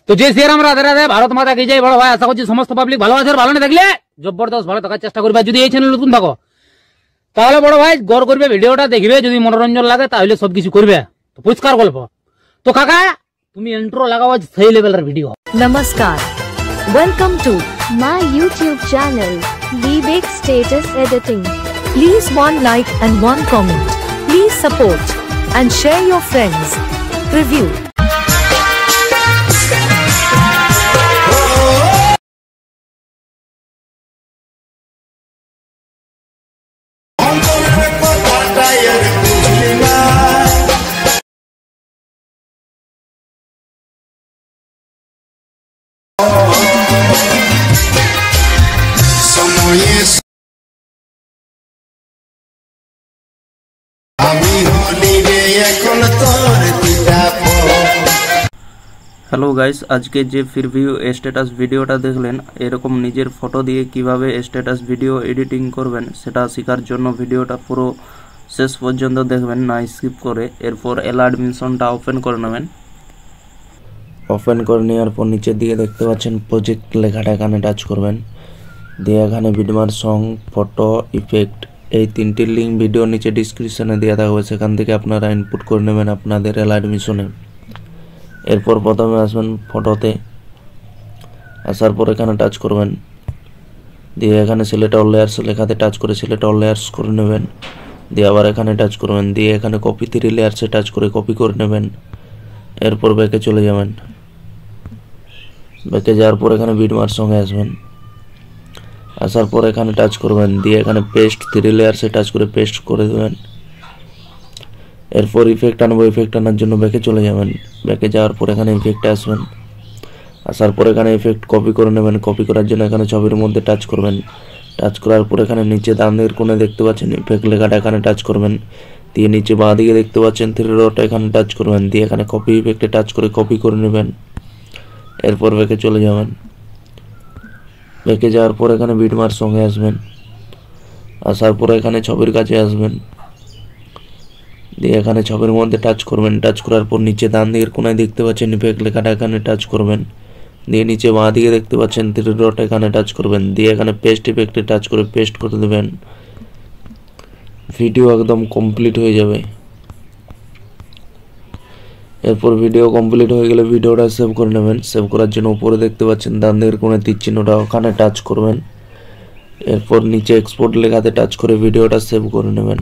তো যে শ্রীরাম, রাধে রাধে, ভারত মাতা কি জয়। বড় ভাই আশা করছি সমস্ত পাবলিক ভালো আছে। ভালো না থাকলে জবরদস্ত ভালো থাকার চেষ্টা করবে। যদি এই চ্যানেল নতুন থাকো তাহলে বড় ভাই গড় করবে, ভিডিওটা দেখবে, যদি মনোরঞ্জন লাগে তাহলে সবকিছু করবে। তো পরিষ্কার গল্প। তো কাকা তুমি ইন্ট্রো লাগাও, সেই লেভেলের ভিডিও। নমস্কার, welcome to my YouTube channel, Vivek Status Editing. Please one like and one comment. Please support and share your friends. Review. Hello guys, আজকে যে প্রিভিউ স্ট্যাটাস ভিডিওটা দেখলেন, এরকম নিজের ফটো দিয়ে কিভাবে স্ট্যাটাস ভিডিও এডিটিং করবেন সেটা শেখার জন্য ভিডিওটা পুরো শেষ পর্যন্ত দেখবেন, না স্কিপ করে। এরপর অ্যাডমিশনটা ওপেন করে নেবেন। ওপেন করে নেওয়ার পর নিচের দিকে দেখতে পাচ্ছেন প্রজেক্ট লেখাটা, এখানে টাচ করবেন। দিয়ে এখানে ভিডিওর সং, ফটো, ইফেক্ট, এই তিনটির লিঙ্ক ভিডিও নিচে ডিসক্রিপশনে দেওয়া থাকবে, সেখান থেকে আপনারা ইনপুট করে নেবেন আপনাদের অ্যাডমিশনে। এরপর প্রথমে আসবেন ফটোতে, আসার পর এখানে টাচ করবেন। দিয়ে এখানে সিলেক্ট অল লেয়ার্স লেখাতে টাচ করে সিলেক্ট অল লেয়ার্স করে নেবেন। দিয়ে আবার এখানে টাচ করবেন। দিয়ে এখানে কপি 3 লেয়ার্সে টাচ করে কপি করে নেবেন। এরপর ব্যাকে চলে যাবেন। ব্যাকে যাওয়ার পর এখানে ভিডিওর সঙ্গে আসবেন। আসার পর এখানে টাচ করবেন। দিয়ে এখানে পেস্ট 3 লেয়ার্সে টাচ করে পেস্ট করে দেবেন। এরপর ইফেক্ট আনবো, ইফেক্ট আনার জন্য ব্যাকে চলে যাবেন। ব্যাকে যাওয়ার পর এখানে ইফেক্টে আসবেন। আসার পর এখানে ইফেক্ট কপি করে নেবেন। কপি করার জন্য এখানে ছবির মধ্যে টাচ করবেন। টাচ করার পর এখানে নিচে ডান দিকের কোণে দেখতে পাচ্ছেন ইফেক্ট লেখাটা, এখানে টাচ করবেন। দিয়ে নিচে বাঁ দিকে দেখতে পাচ্ছেন 3 ডট, এখানে টাচ করবেন। দিয়ে এখানে কপি ইফেক্টে টাচ করে কপি করে নেবেন। এরপর ব্যাকে চলে যাবেন। ব্যাকে যাওয়ার পর এখানে বিটমার্ক সঙ্গে আসবেন। আসার পর এখানে ছবির কাছে আসবেন। দিয়ে এখানে ছবির মধ্যে টাচ করবেন। টাচ করার পর নিচে ডান দিকের কোণায় দেখতে পাচ্ছেন ইফেক্ট লেখাটা, এখানে টাচ করবেন। দিয়ে নিচে বাঁ দিকে দেখতে পাচ্ছেন 3 ডট, এখানে টাচ করবেন। দিয়ে এখানে পেস্ট ইফেক্টে টাচ করে পেস্ট করে দেবেন। ভিডিও একদম কমপ্লিট হয়ে যাবে। এরপর ভিডিও কমপ্লিট হয়ে গেলে ভিডিওটা সেভ করে নেবেন। সেভ করার জন্য উপরে দেখতে পাচ্ছেন ডান দিকের কোণে তীর চিহ্নটা, ওখানে টাচ করবেন। এরপর নিচে এক্সপোর্ট লেখাতে টাচ করে ভিডিওটা সেভ করে নেবেন।